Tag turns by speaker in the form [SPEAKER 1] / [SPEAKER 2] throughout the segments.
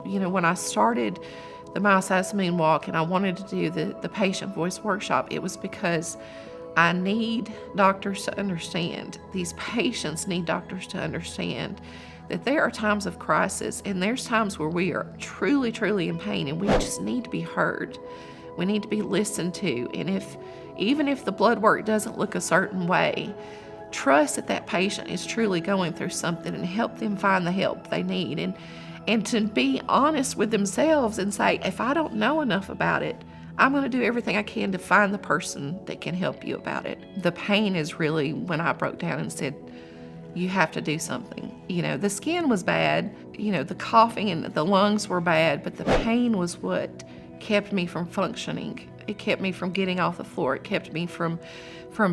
[SPEAKER 1] when I started the Myositis Moonwalk and I wanted to do the patient voice workshop, it was because I need doctors to understand, these patients need doctors to understand that there are times of crisis and there's times where we are truly, truly in pain and we just need to be heard. We need to be listened to. And even if the blood work doesn't look a certain way, trust that that patient is truly going through something and help them find the help they need. And to be honest with themselves and say, if I don't know enough about it, I'm going to do everything I can to find the person that can help you about it. The pain is really when I broke down and said, you have to do something. The skin was bad, the coughing and the lungs were bad, but the pain was what kept me from functioning. It kept me from getting off the floor. It kept me from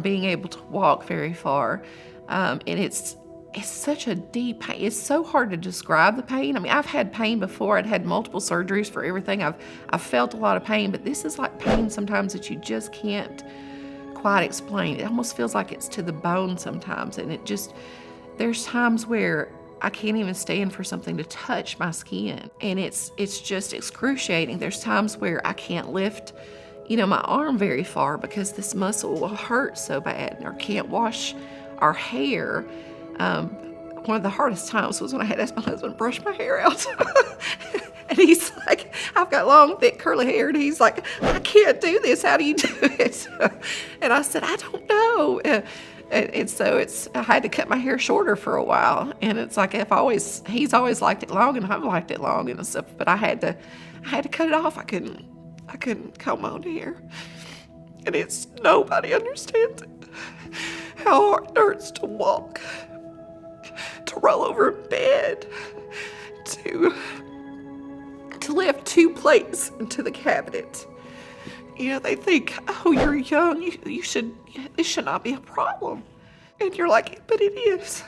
[SPEAKER 1] being able to walk very far. And it's such a deep pain. It's so hard to describe the pain. I mean, I've had pain before. I'd had multiple surgeries for everything. I've felt a lot of pain, but this is like pain sometimes that you just can't quite explain. It almost feels like it's to the bone sometimes. And there's times where I can't even stand for something to touch my skin. And it's just excruciating. There's times where I can't lift, my arm very far because this muscle will hurt so bad, or can't wash our hair. One of the hardest times was when I had to ask my husband to brush my hair out. And he's like, I've got long, thick, curly hair. And he's like, I can't do this. How do you do it? And I said, I don't know. And so I had to cut my hair shorter for a while. And it's like, he's always liked it long and I've liked it long and stuff, but I had to cut it off. I couldn't comb my own hair. And nobody understands it. How hard it hurts to walk, to roll over in bed, to lift 2 plates into the cabinet. They think, oh, you're young, this should not be a problem. And you're like, but it is.